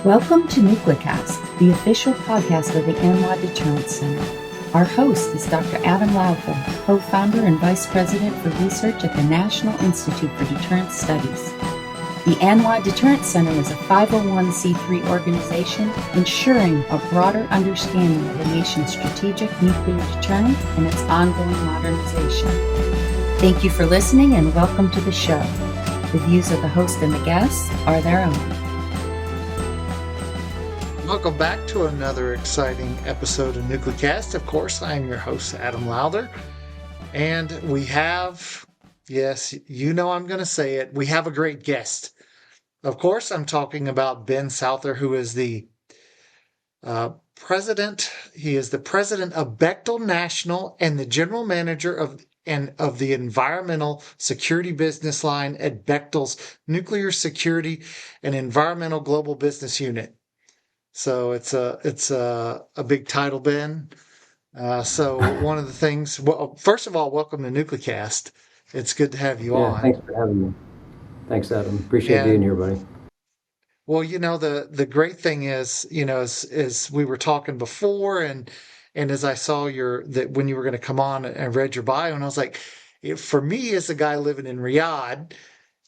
Welcome to NucleCast, the official podcast of the NWA Deterrence Center. Our host is Dr. Adam Lowther, co-founder and vice president for research at the National Institute for Deterrence Studies. The NWA Deterrence Center is a 501c3 organization ensuring a broader understanding of the nation's strategic nuclear deterrence and its ongoing modernization. Thank you for listening and welcome to the show. The views of the host and the guests are their own. Welcome back to another exciting episode of NucleCast. Of course, I am your host, Adam Lowther. And we have, yes, you know I'm going to say it, we have a great guest. Of course, I'm talking about Ben Souther, who is the president. He is the president of Bechtel National and the general manager of the environmental security business line at Bechtel's Nuclear Security and Environmental Global Business Unit. So it's a big title, Ben. So one of the things, well, first of all, welcome to NucleCast. It's good to have you on. Thanks for having me. Thanks, Adam. Appreciate being here, buddy. Well, the great thing is, as we were talking before, and as I saw that when you were going to come on and read your bio, and I was like, for me as a guy living in Riyadh,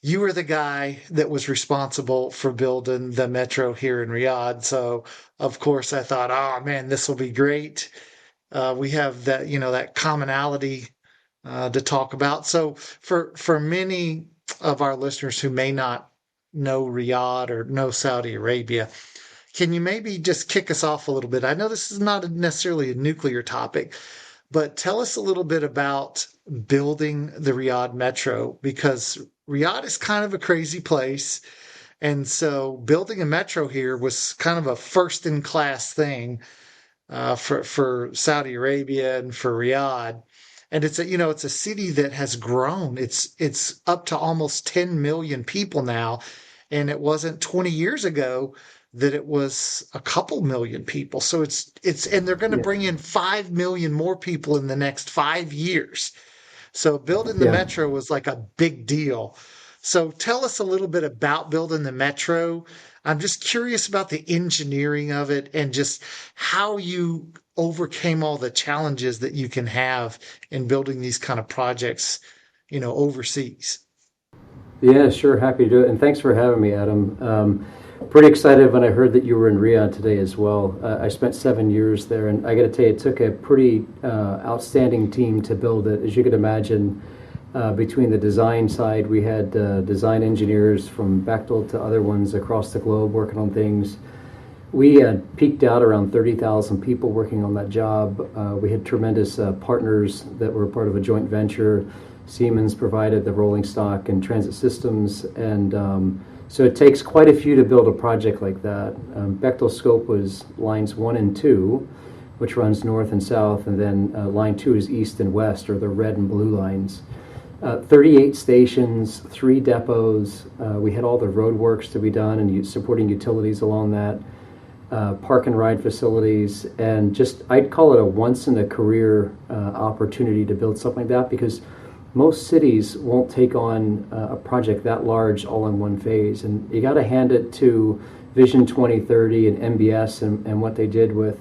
you were the guy that was responsible for building the metro here in Riyadh. So, of course, I thought, oh, man, this will be great. We have that, that commonality to talk about. So for many of our listeners who may not know Riyadh or know Saudi Arabia, can you maybe just kick us off a little bit? I know this is not necessarily a nuclear topic, but tell us a little bit about building the Riyadh metro, because Riyadh is kind of a crazy place. And so building a metro here was kind of a first in class thing for Saudi Arabia and for Riyadh. And it's a city that has grown. It's up to almost 10 million people now. And it wasn't 20 years ago that it was a couple million people. So and they're going to bring in 5 million more people in the next 5 years. So building the metro was like a big deal. So tell us a little bit about building the metro. I'm just curious about the engineering of it and just how you overcame all the challenges that you can have in building these kind of projects, overseas. Yeah, sure. Happy to do it. And thanks for having me, Adam. Pretty excited when I heard that you were in Riyadh today as well. I spent 7 years there, and I got to tell you, it took a pretty outstanding team to build it. As you could imagine, between the design side, we had design engineers from Bechtel to other ones across the globe working on things. We had peaked out around 30,000 people working on that job. We had tremendous partners that were part of a joint venture. Siemens provided the rolling stock and transit systems, and so it takes quite a few to build a project like that. Bechtel's scope was lines 1 and 2, which runs north and south, and then line 2 is east and west, or the red and blue lines. 38 stations, 3 depots. We had all the road works to be done and supporting utilities along that, park and ride facilities, and I'd call it a once-in-a-career opportunity to build something like that, because most cities won't take on a project that large all in one phase. And you got to hand it to Vision 2030 and MBS and what they did with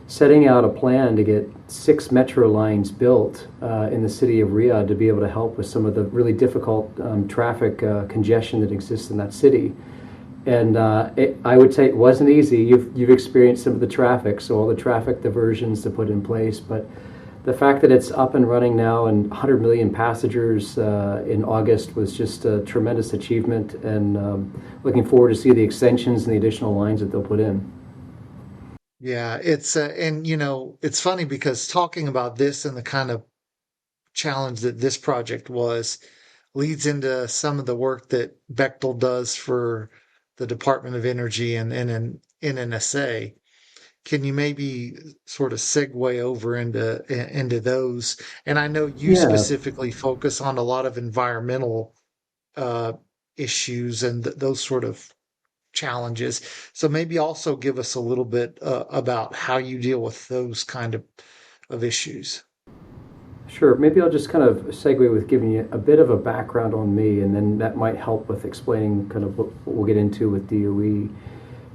setting out a plan to get 6 metro lines built in the city of Riyadh to be able to help with some of the really difficult traffic congestion that exists in that city. And I would say it wasn't easy. You've experienced some of the traffic, so all the traffic diversions to put in place. But the fact that it's up and running now and 100 million passengers in August was just a tremendous achievement, and looking forward to see the extensions and the additional lines that they'll put in. Yeah, it's it's funny because talking about this and the kind of challenge that this project was leads into some of the work that Bechtel does for the Department of Energy and NNSA. Can you maybe sort of segue over into those? And I know you specifically focus on a lot of environmental issues and those sort of challenges. So maybe also give us a little bit about how you deal with those kind of issues. Sure. Maybe I'll just kind of segue with giving you a bit of a background on me, and then that might help with explaining kind of what we'll get into with DOE.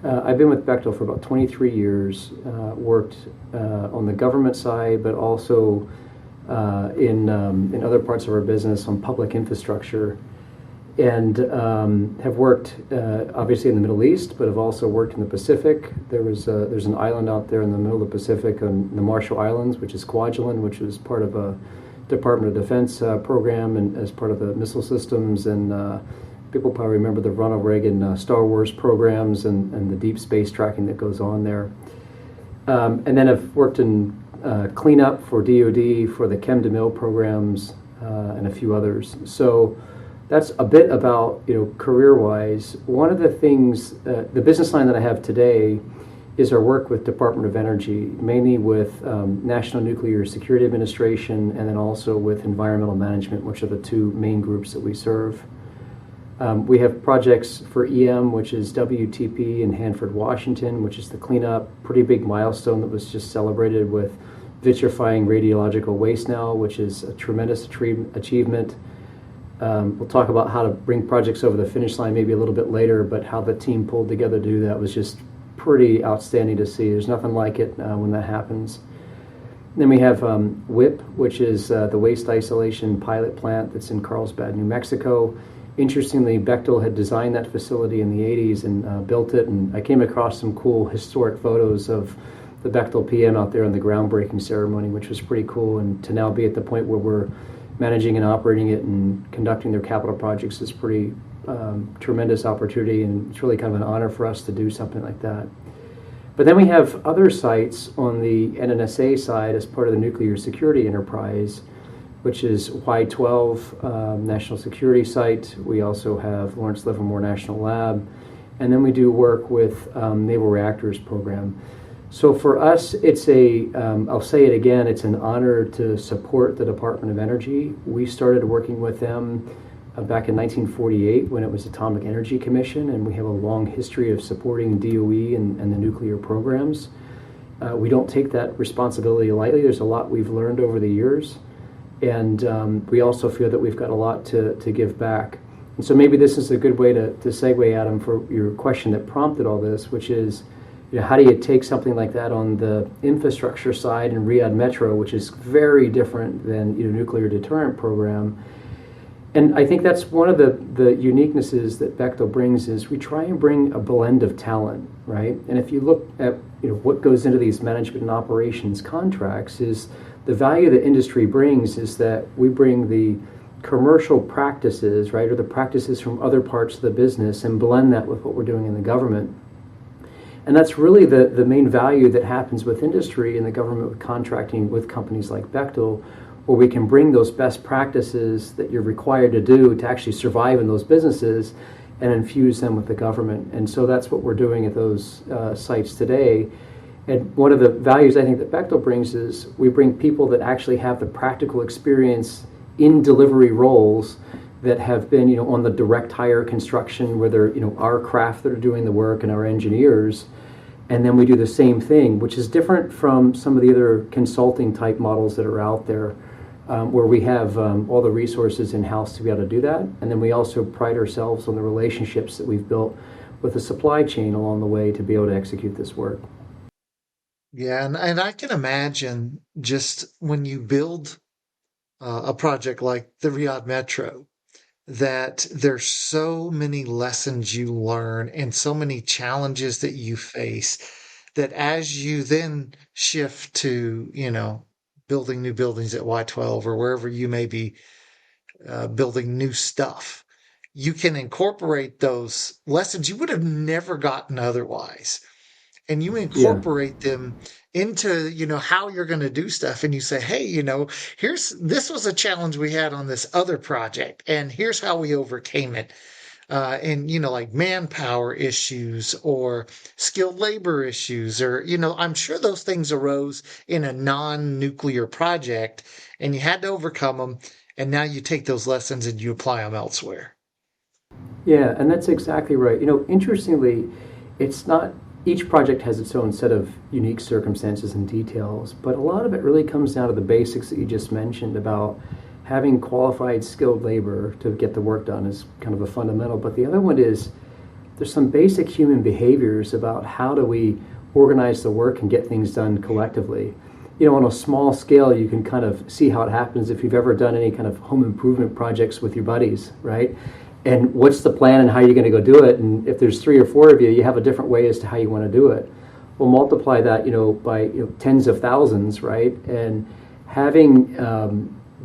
I've been with Bechtel for about 23 years, worked on the government side, but also in other parts of our business on public infrastructure, and have worked obviously in the Middle East, but have also worked in the Pacific. There's an island out there in the middle of the Pacific on the Marshall Islands, which is Kwajalein, which is part of a Department of Defense program and as part of the missile systems. And people probably remember the Ronald Reagan Star Wars programs and the deep space tracking that goes on there. And then I've worked in cleanup for DoD, for the Chem to Mill programs, and a few others. So that's a bit about, career-wise. One of the things, the business line that I have today is our work with Department of Energy, mainly with National Nuclear Security Administration and then also with environmental management, which are the two main groups that we serve. We have projects for EM, which is WTP in Hanford, Washington, which is the cleanup, pretty big milestone that was just celebrated with vitrifying radiological waste now, which is a tremendous achievement. We'll talk about how to bring projects over the finish line maybe a little bit later, but how the team pulled together to do that was just pretty outstanding to see. There's nothing like it when that happens. Then we have WIP, which is the waste isolation pilot plant that's in Carlsbad, New Mexico. Interestingly, Bechtel had designed that facility in the 80s and built it, and I came across some cool historic photos of the Bechtel PM out there in the groundbreaking ceremony, which was pretty cool. And to now be at the point where we're managing and operating it and conducting their capital projects is pretty tremendous opportunity, and it's really kind of an honor for us to do something like that. But then we have other sites on the NNSA side as part of the nuclear security enterprise, which is Y-12 National Security Site. We also have Lawrence Livermore National Lab, and then we do work with Naval Reactors Program. So for us, it's I'll say it again, it's an honor to support the Department of Energy. We started working with them back in 1948 when it was Atomic Energy Commission, and we have a long history of supporting DOE and the nuclear programs. We don't take that responsibility lightly. There's a lot we've learned over the years, and we also feel that we've got a lot to give back. And so maybe this is a good way to segue, Adam, for your question that prompted all this, which is, how do you take something like that on the infrastructure side in Riyadh Metro, which is very different than nuclear deterrent program? And I think that's one of the uniquenesses that Bechtel brings is we try and bring a blend of talent, right? And if you look at what goes into these management and operations contracts, is the value that industry brings is that we bring the commercial practices, right, or the practices from other parts of the business and blend that with what we're doing in the government. And that's really the main value that happens with industry and the government with contracting with companies like Bechtel, where we can bring those best practices that you're required to do to actually survive in those businesses and infuse them with the government. And so that's what we're doing at those sites today. And one of the values I think that Bechtel brings is we bring people that actually have the practical experience in delivery roles that have been, on the direct hire construction, where they're, our craft that are doing the work and our engineers. And then we do the same thing, which is different from some of the other consulting type models that are out there, where we have all the resources in-house to be able to do that. And then we also pride ourselves on the relationships that we've built with the supply chain along the way to be able to execute this work. Yeah, and I can imagine just when you build a project like the Riyadh Metro, that there's so many lessons you learn and so many challenges that you face that as you then shift to, building new buildings at Y-12 or wherever you may be building new stuff, you can incorporate those lessons you would have never gotten otherwise. And you incorporate them into, how you're going to do stuff. And you say, hey, this was a challenge we had on this other project, and here's how we overcame it. And, like manpower issues or skilled labor issues, or, I'm sure those things arose in a non-nuclear project and you had to overcome them. And now you take those lessons and you apply them elsewhere. Yeah, and that's exactly right. Interestingly, it's not, each project has its own set of unique circumstances and details, but a lot of it really comes down to the basics that you just mentioned about having qualified skilled labor to get the work done is kind of a fundamental. But the other one is there's some basic human behaviors about how do we organize the work and get things done collectively. On a small scale, you can kind of see how it happens if you've ever done any kind of home improvement projects with your buddies, right? And what's the plan and how you're going to go do it? And if there's 3 or 4 of you, you have a different way as to how you want to do it. We'll multiply that, by tens of thousands, right? And having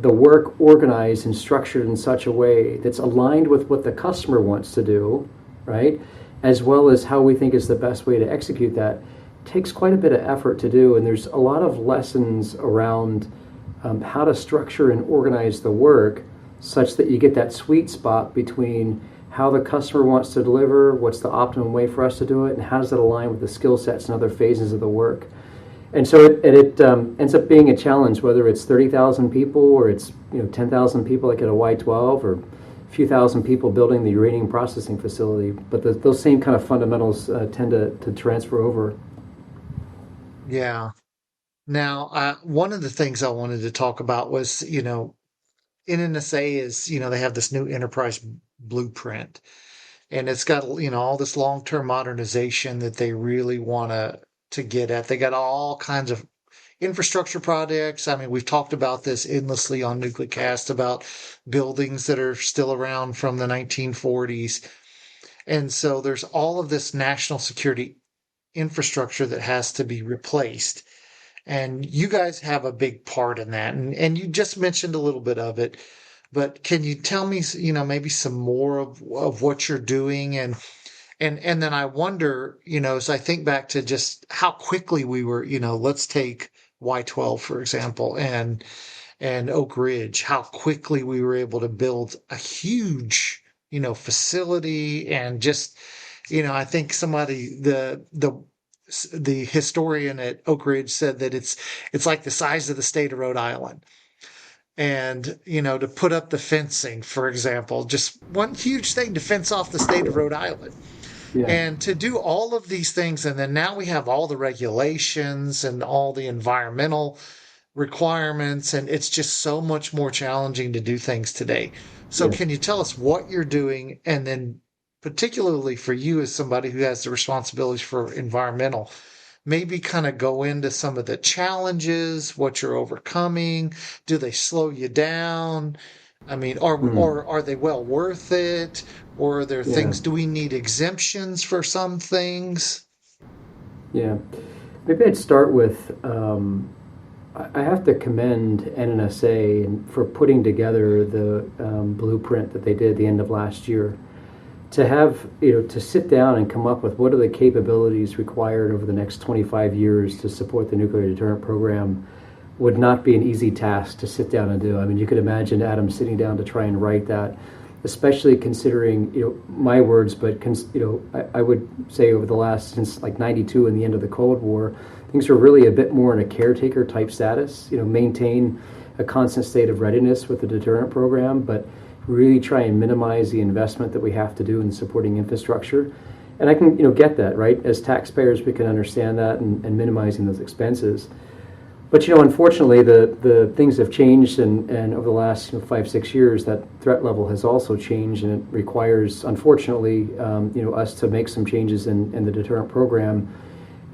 the work organized and structured in such a way that's aligned with what the customer wants to do, right? As well as how we think is the best way to execute that, takes quite a bit of effort to do. And there's a lot of lessons around how to structure and organize the work such that you get that sweet spot between how the customer wants to deliver, what's the optimum way for us to do it, and how does that align with the skill sets and other phases of the work. And so it ends up being a challenge, whether it's 30,000 people or it's 10,000 people like at a Y12 or a few thousand people building the uranium processing facility. But those same kind of fundamentals tend to transfer over. Yeah. Now, one of the things I wanted to talk about was, NNSA is, they have this new enterprise blueprint, and it's got, all this long-term modernization that they really want to get at. They got all kinds of infrastructure projects. I mean, we've talked about this endlessly on NucleCast about buildings that are still around from the 1940s. And so there's all of this national security infrastructure that has to be replaced. And you guys have a big part in that. And you just mentioned a little bit of it, but can you tell me, maybe some more of what you're doing? And then I wonder, as I think back to just how quickly we were, let's take Y12, for example, and Oak Ridge, how quickly we were able to build a huge, facility. And just, I think somebody, the historian at Oak Ridge said that it's like the size of the state of Rhode Island. And, to put up the fencing, for example, just one huge thing to fence off the state of Rhode Island. Yeah. And to do all of these things, and then now we have all the regulations and all the environmental requirements, and it's just so much more challenging to do things today. So Yeah. can you tell us what you're doing, and then particularly for you as somebody who has the responsibilities for environmental, maybe kind of go into some of the challenges, what you're overcoming? Do they slow you down? I mean, or are they well worth it? Or are there Yeah. things, do we need exemptions for some things? Yeah. Maybe I'd start with I have to commend NNSA for putting together the blueprint that they did at the end of last year. To have, to sit down and come up with what are the capabilities required over the next 25 years to support the nuclear deterrent program would not be an easy task to sit down and do. I mean, you could imagine Adam sitting down to try and write that, especially considering, my words, but, I would say over the last, since like 92 and the end of the Cold War, things are really a bit more in a caretaker type status, maintain a constant state of readiness with the deterrent program, but really try and minimize the investment that we have to do in supporting infrastructure. And I can, get that, right? As taxpayers, we can understand that and minimizing those expenses. But, unfortunately, the things have changed, and over the last 5-6 years, that threat level has also changed, and it requires, unfortunately, us to make some changes in the deterrent program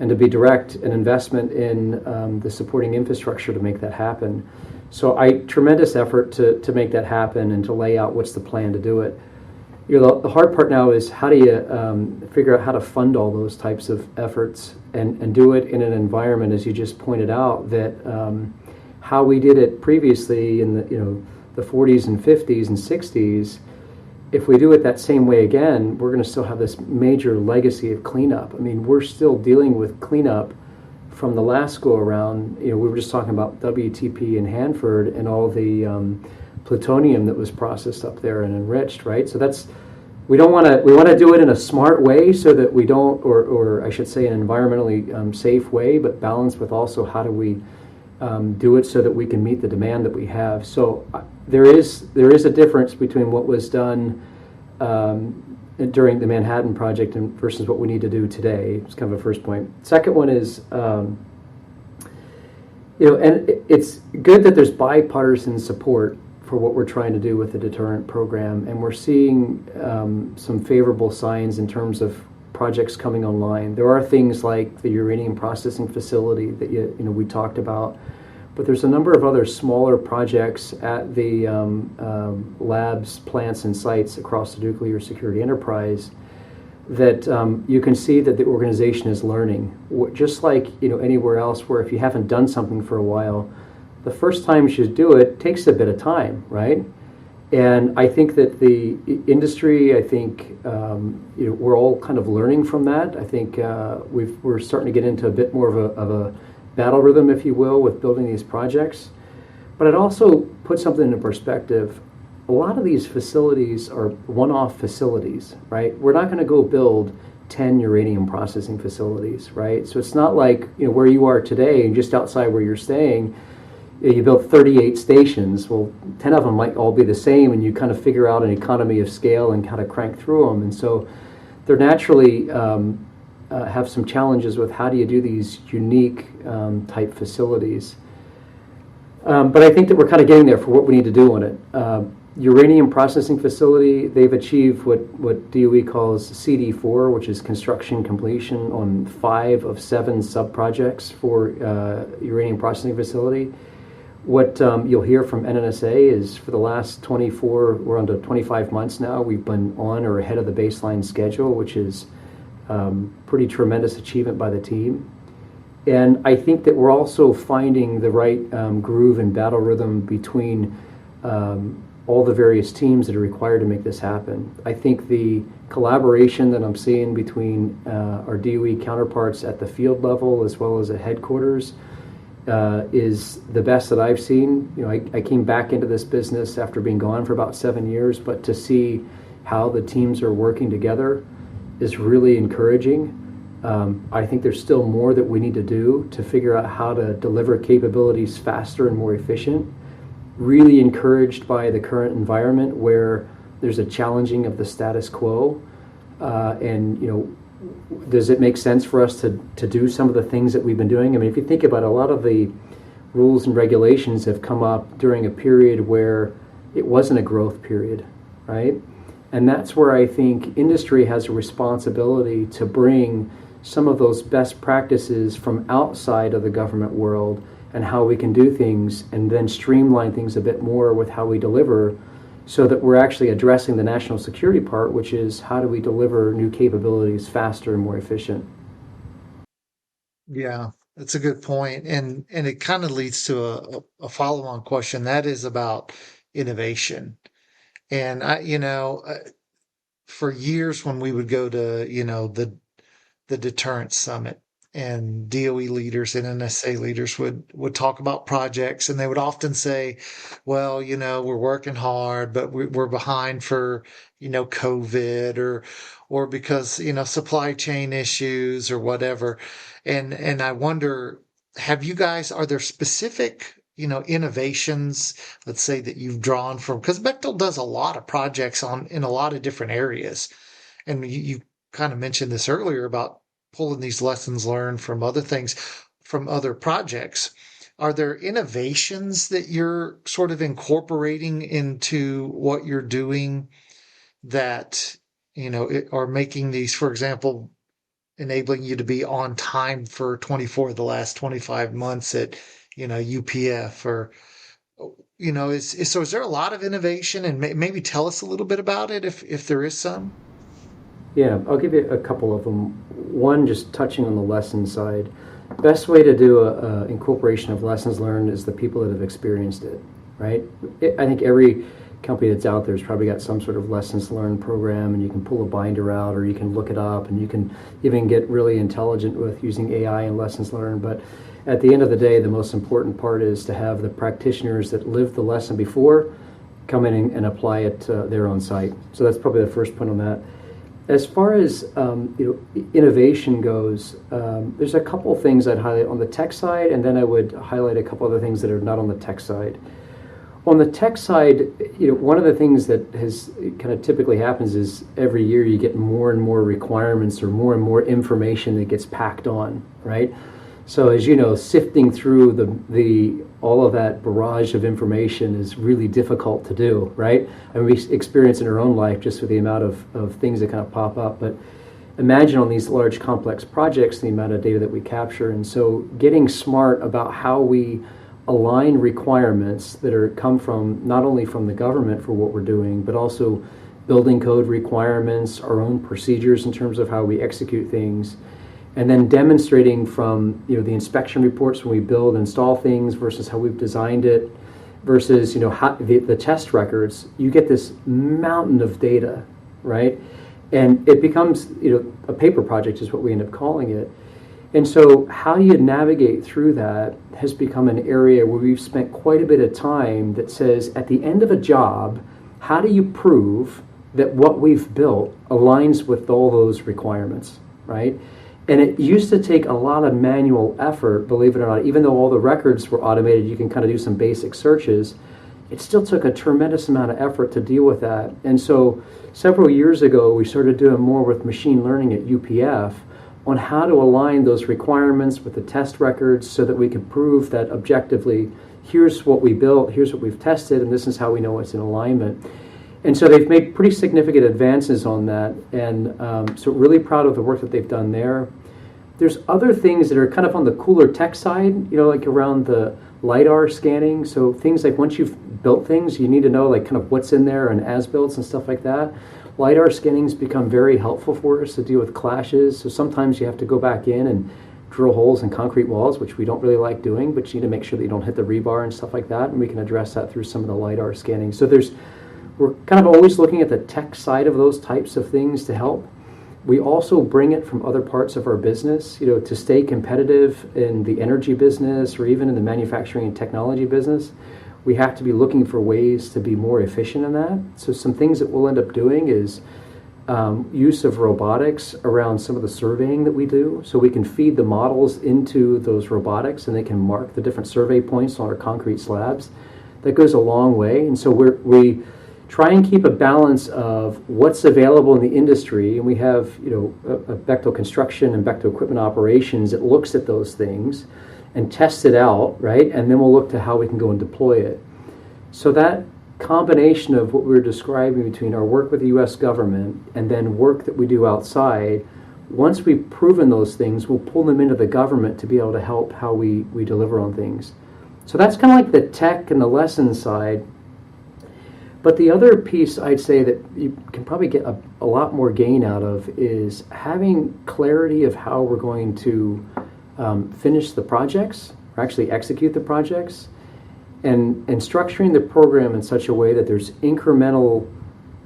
and to be direct an investment in the supporting infrastructure to make that happen. So tremendous effort to make that happen and to lay out what's the plan to do it. The hard part now is how do you figure out how to fund all those types of efforts and do it in an environment, as you just pointed out, that how we did it previously in the 40s and 50s and 60s. If we do it that same way again, we're going to still have this major legacy of cleanup. I mean, we're still dealing with cleanup from the last go around. We were just talking about WTP in Hanford and all the plutonium that was processed up there and enriched, right? So we want to do it in a smart way so that we don't, or I should say an environmentally safe way, but balanced with also how do we do it so that we can meet the demand that we have. So there is a difference between what was done during the Manhattan Project and versus what we need to do today. It's kind of a first point. Second one is, and it's good that there's bipartisan support for what we're trying to do with the deterrent program, and we're seeing some favorable signs in terms of projects coming online. There are things like the uranium processing facility that we talked about, but there's a number of other smaller projects at the labs, plants, and sites across the nuclear security enterprise that you can see that the organization is learning. Just like anywhere else, where if you haven't done something for a while, the first time you do it takes a bit of time, right? And I think that the industry, we're all kind of learning from that. I think we're starting to get into a bit more of a battle rhythm, if you will, with building these projects. But it also puts something into perspective. A lot of these facilities are one-off facilities, right? We're not going to go build 10 uranium processing facilities, right? So it's not like where you are today and just outside where you're staying, you built 38 stations. Well, 10 of them might all be the same, and you kind of figure out an economy of scale and kind of crank through them. And so they're naturally have some challenges with how do you do these unique type facilities. But I think that we're kind of getting there for what we need to do on it. Uranium processing facility, they've achieved what DOE calls CD4, which is construction completion on 5 of 7 sub-projects for uranium processing facility. What you'll hear from NNSA is for the last we're on to 25 months now, we've been on or ahead of the baseline schedule, which is pretty tremendous achievement by the team. And I think that we're also finding the right groove and battle rhythm between all the various teams that are required to make this happen. I think the collaboration that I'm seeing between our DOE counterparts at the field level as well as at headquarters is the best that I've seen. I came back into this business after being gone for about 7 years, but to see how the teams are working together is really encouraging. I think there's still more that we need to do to figure out how to deliver capabilities faster and more efficient. Really encouraged by the current environment where there's a challenging of the status quo, does it make sense for us to do some of the things that we've been doing? I mean, if you think about it, a lot of the rules and regulations have come up during a period where it wasn't a growth period, right? And that's where I think industry has a responsibility to bring some of those best practices from outside of the government world and how we can do things, and then streamline things a bit more with how we deliver, so that we're actually addressing the national security part, which is how do we deliver new capabilities faster and more efficient. Yeah, that's a good point. And it kind of leads to a follow-on question that is about innovation. And for years when we would go to, the deterrence summit, and DOE leaders and NSA leaders would talk about projects, and they would often say, well, we're working hard, but we're behind for, COVID or because, supply chain issues or whatever. And I wonder, are there specific, innovations, let's say, that you've drawn from, because Bechtel does a lot of projects in a lot of different areas. And you kind of mentioned this earlier about pulling these lessons learned from other things, from other projects. Are there innovations that you're sort of incorporating into what you're doing that, are making these, for example, enabling you to be on time for 24 of the last 25 months at, UPF, or, is there a lot of innovation, and maybe tell us a little bit about it if there is some? Yeah, I'll give you a couple of them. One, just touching on the lesson side. Best way to do a incorporation of lessons learned is the people that have experienced it, right? I think every company that's out there has probably got some sort of lessons learned program, and you can pull a binder out, or you can look it up, and you can even get really intelligent with using AI and lessons learned. But at the end of the day, the most important part is to have the practitioners that lived the lesson before come in and apply it to their own site. So that's probably the first point on that. As far as innovation goes, there's a couple things I'd highlight on the tech side, and then I would highlight a couple other things that are not on the tech side. On the tech side, one of the things that has kind of typically happens is every year you get more and more requirements or more and more information that gets packed on, right? So as you know, sifting through the all of that barrage of information is really difficult to do, right? And we experience in our own life just with the amount of things that kind of pop up. But imagine on these large complex projects the amount of data that we capture. And so getting smart about how we align requirements that are come from not only from the government for what we're doing, but also building code requirements, our own procedures in terms of how we execute things, and then demonstrating from the inspection reports when we build and install things versus how we've designed it versus how the test records. You get this mountain of data, right? And it becomes a paper project is what we end up calling it. And so how you navigate through that has become an area where we've spent quite a bit of time that says at the end of a job, how do you prove that what we've built aligns with all those requirements, right? And it used to take a lot of manual effort, believe it or not. Even though all the records were automated, you can kind of do some basic searches. It still took a tremendous amount of effort to deal with that. And so several years ago, we started doing more with machine learning at UPF on how to align those requirements with the test records so that we can prove that objectively, here's what we built, here's what we've tested, and this is how we know it's in alignment. And so they've made pretty significant advances on that, and so really proud of the work that they've done there. There's other things that are kind of on the cooler tech side, like around the LiDAR scanning. So things like once you've built things, you need to know like kind of what's in there and as-builts and stuff like that. LiDAR scanning's become very helpful for us to deal with clashes. So sometimes you have to go back in and drill holes in concrete walls, which we don't really like doing, but you need to make sure that you don't hit the rebar and stuff like that, and we can address that through some of the LiDAR scanning. So we're kind of always looking at the tech side of those types of things to help. We also bring it from other parts of our business, to stay competitive in the energy business or even in the manufacturing and technology business. We have to be looking for ways to be more efficient in that. So some things that we'll end up doing is use of robotics around some of the surveying that we do. So we can feed the models into those robotics and they can mark the different survey points on our concrete slabs. That goes a long way. And so we try and keep a balance of what's available in the industry. And we have a Bechtel construction and Bechtel equipment operations that looks at those things and test it out, right? And then we'll look to how we can go and deploy it. So that combination of what we were describing between our work with the U.S. government and then work that we do outside, once we've proven those things, we'll pull them into the government to be able to help how we deliver on things. So that's kind of like the tech and the lesson side. But the other piece I'd say that you can probably get a lot more gain out of is having clarity of how we're going to finish the projects, or actually execute the projects, and structuring the program in such a way that there's incremental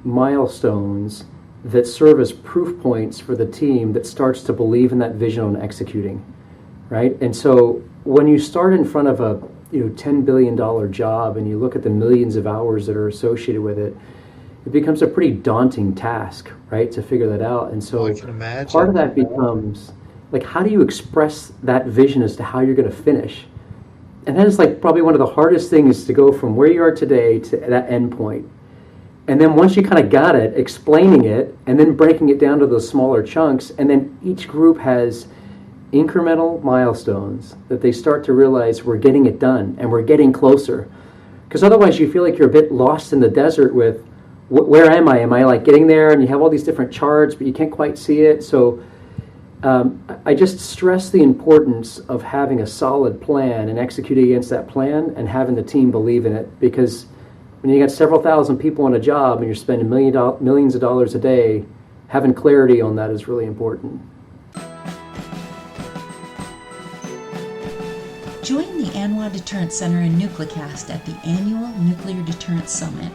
milestones that serve as proof points for the team that starts to believe in that vision on executing, right? And so when you start in front of a $10 billion job and you look at the millions of hours that are associated with it, it becomes a pretty daunting task, right, to figure that out. And so I can imagine. part of that becomes like, how do you express that vision as to how you're going to finish? And that is like probably one of the hardest things to go from where you are today to that end point. And then once you kind of got it, explaining it and then breaking it down to those smaller chunks, and then each group has incremental milestones that they start to realize we're getting it done and we're getting closer. Because otherwise you feel like you're a bit lost in the desert with where am I? Am I like getting there? And you have all these different charts, but you can't quite see it. So I just stress the importance of having a solid plan and executing against that plan and having the team believe in it. Because when you got several thousand people on a job and you're spending millions of dollars a day, having clarity on that is really important. Join the ANWA Deterrence Center in NucleCast at the annual Nuclear Deterrence Summit,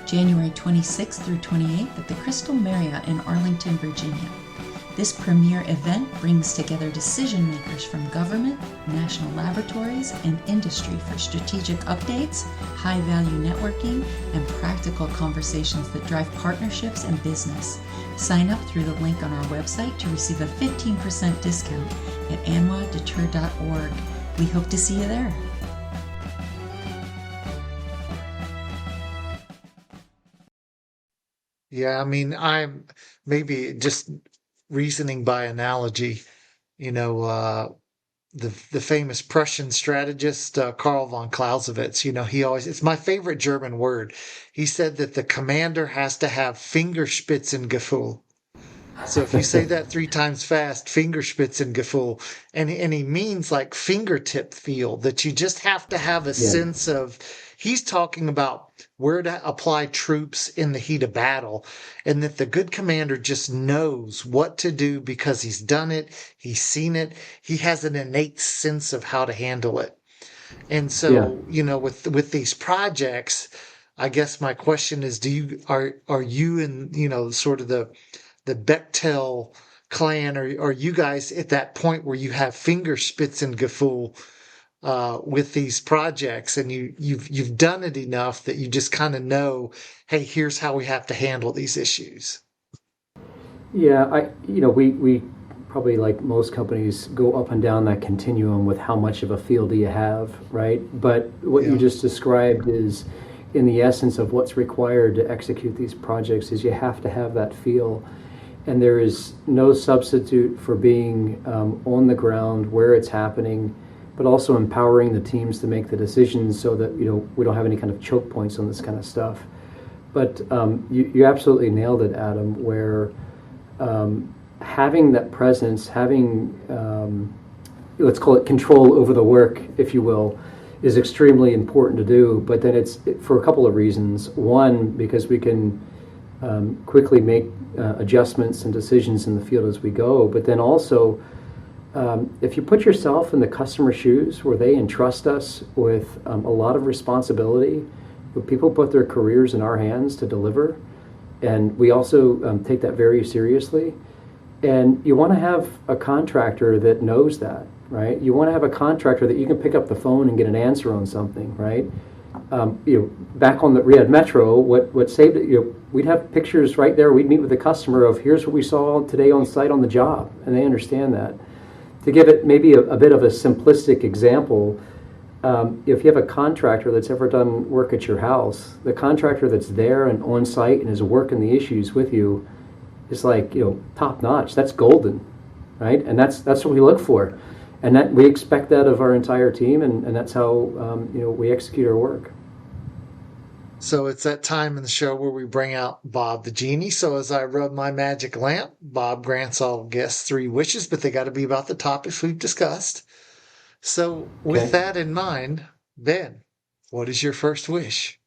January 26th through 28th at the Crystal Marriott in Arlington, Virginia. This premier event brings together decision makers from government, national laboratories, and industry for strategic updates, high-value networking, and practical conversations that drive partnerships and business. Sign up through the link on our website to receive a 15% discount at anwadeter.org. We hope to see you there. Yeah, I mean, I'm maybe just reasoning by analogy, you know, the famous Prussian strategist Karl von Clausewitz. He always, it's my favorite German word. He said that the commander has to have Fingerspitzengefühl. So if you say that three times fast, Fingerspitzengefühl, and he means like fingertip feel, that you just have to have a Yeah. sense of. He's talking about where to apply troops in the heat of battle, and that the good commander just knows what to do because he's done it, he's seen it, he has an innate sense of how to handle it. And Yeah. so, with these projects, I guess my question is, are you in, sort of the Bechtel clan, or are you guys at that point where you have Fingerspitzengefühl with these projects, and you've done it enough that you just kind of know, hey, here's how we have to handle these issues? Yeah, we probably, like most companies, go up and down that continuum with how much of a feel do you have, right? But what you Yeah. just described is, in the essence of what's required to execute these projects, is you have to have that feel. And there is no substitute for being on the ground where it's happening, but also empowering the teams to make the decisions so that we don't have any kind of choke points on this kind of stuff. But you absolutely nailed it, Adam, where having that presence, having, let's call it control over the work, if you will, is extremely important to do. But then it's for a couple of reasons. One, because we can quickly make adjustments and decisions in the field as we go. But then also, if you put yourself in the customer shoes where they entrust us with a lot of responsibility, people put their careers in our hands to deliver, and we also take that very seriously. And you want to have a contractor that knows that, right? You want to have a contractor that you can pick up the phone and get an answer on something, right? Back on the Riyadh Metro, what saved it, we'd have pictures right there. We'd meet with the customer of, here's what we saw today on site on the job, and they understand that. To give it maybe a bit of a simplistic example, if you have a contractor that's ever done work at your house, the contractor that's there and on site and is working the issues with you is like, top notch. That's golden, right? And that's what we look for. And that we expect that of our entire team, and that's how we execute our work. So it's that time in the show where we bring out Bob the Genie. So as I rub my magic lamp, Bob grants all guests 3 wishes, but they got to be about the topics we've discussed. So with Okay. that in mind, Ben, what is your first wish?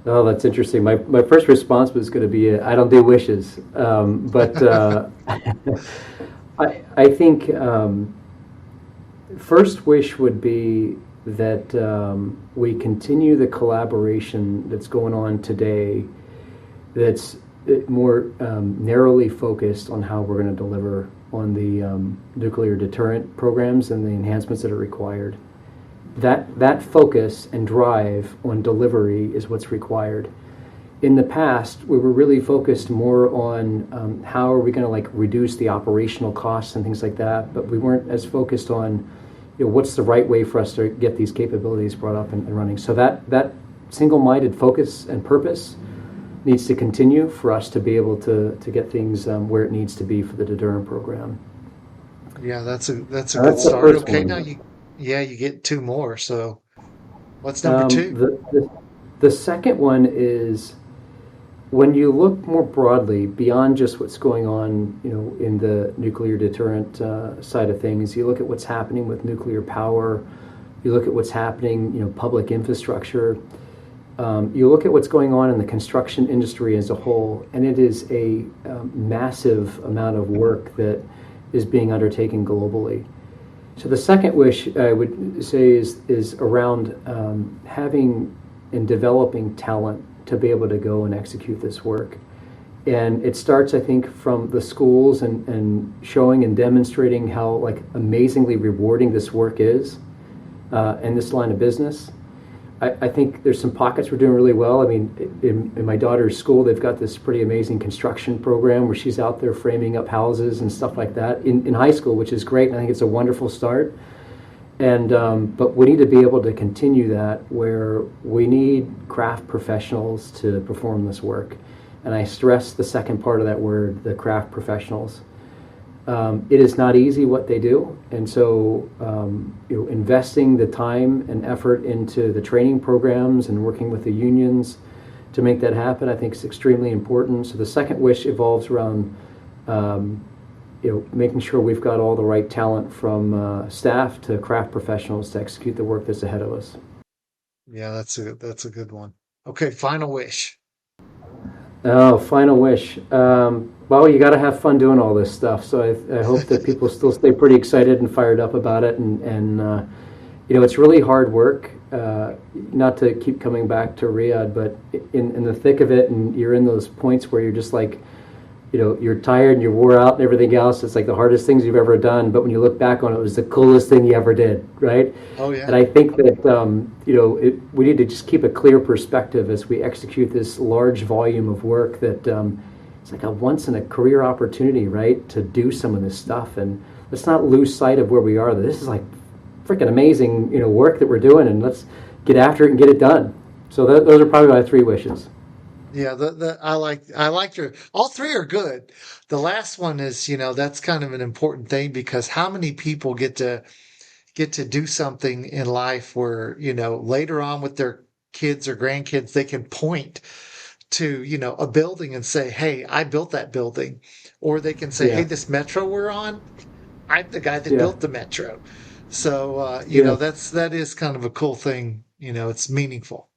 Oh, that's interesting. My first response was going to be, I don't do wishes. But I think first wish would be that we continue the collaboration that's going on today, that's more narrowly focused on how we're going to deliver on the nuclear deterrent programs and the enhancements that are required. That focus and drive on delivery is what's required. In the past, we were really focused more on how are we going to reduce the operational costs and things like that, but we weren't as focused on what's the right way for us to get these capabilities brought up and running. So that single-minded focus and purpose needs to continue for us to be able to get things where it needs to be for the deterrent program. Yeah, that's a good That's the start. first Okay, one. now you get 2 more. So what's number 2? The second one is, when you look more broadly beyond just what's going on, in the nuclear deterrent side of things, you look at what's happening with nuclear power, you look at what's happening, public infrastructure, you look at what's going on in the construction industry as a whole, and it is a massive amount of work that is being undertaken globally. So the second wish I would say is around having and developing talent to be able to go and execute this work. And it starts, I think, from the schools and showing and demonstrating how amazingly rewarding this work is in this line of business. I think there's some pockets we're doing really well. I mean, in my daughter's school, they've got this pretty amazing construction program where she's out there framing up houses and stuff like that in high school, which is great, and I think it's a wonderful start. And but we need to be able to continue that, where we need craft professionals to perform this work. And I stress the second part of that word, the craft professionals. It is not easy what they do, and so investing the time and effort into the training programs and working with the unions to make that happen, I think is extremely important. So the second wish evolves around making sure we've got all the right talent from staff to craft professionals to execute the work that's ahead of us. Yeah, that's a good one. Okay, final wish. Oh, final wish. Well, you got to have fun doing all this stuff. So I hope that people still stay pretty excited and fired up about it. And it's really hard work. Not to keep coming back to Riyadh, but in the thick of it, and you're in those points where you're just like, you're tired and you're wore out and everything else. It's like the hardest things you've ever done. But when you look back on it, it was the coolest thing you ever did, right? Oh, yeah. And I think that, we need to just keep a clear perspective as we execute this large volume of work that it's like a once in a career opportunity, right, to do some of this stuff. And let's not lose sight of where we are. This is like freaking amazing, work that we're doing, and let's get after it and get it done. So those are probably my 3 wishes. Yeah, I like your, all 3 are good. The last one is, that's kind of an important thing, because how many people get to do something in life where, later on with their kids or grandkids, they can point to, a building and say, hey, I built that building. Or they can say, Yeah. hey, this metro we're on, I'm the guy that Yeah. built the metro. So, Yeah. that is kind of a cool thing. It's meaningful.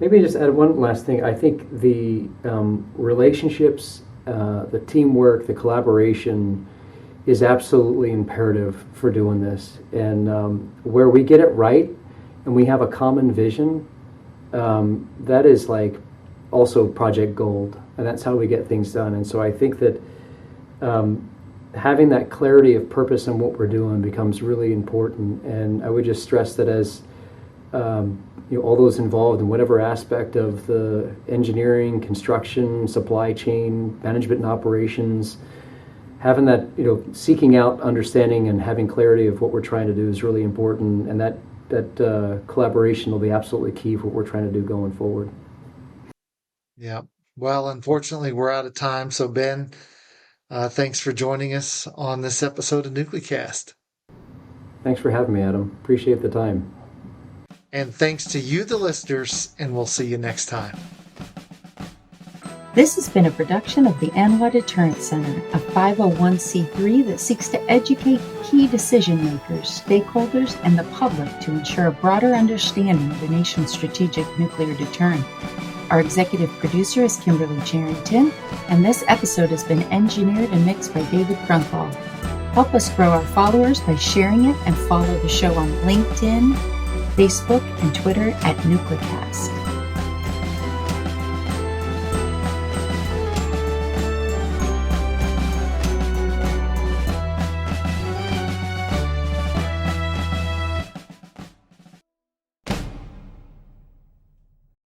Maybe just add one last thing. I think the relationships, the teamwork, the collaboration is absolutely imperative for doing this. And where we get it right and we have a common vision, that is like also Project Gold. And that's how we get things done. And so I think that having that clarity of purpose in what we're doing becomes really important. And I would just stress that as all those involved in whatever aspect of the engineering, construction, supply chain, management and operations, having that, seeking out understanding and having clarity of what we're trying to do is really important. And that collaboration will be absolutely key for what we're trying to do going forward. Yeah. Well, unfortunately, we're out of time. So, Ben, thanks for joining us on this episode of NucleCast. Thanks for having me, Adam. Appreciate the time. And thanks to you, the listeners, and we'll see you next time. This has been a production of the ANWA Deterrence Center, a 501c3 that seeks to educate key decision makers, stakeholders, and the public to ensure a broader understanding of the nation's strategic nuclear deterrent. Our executive producer is Kimberly Charrington, and this episode has been engineered and mixed by David Krunthal. Help us grow our followers by sharing it, and follow the show on LinkedIn, Facebook, and Twitter at NucleCast.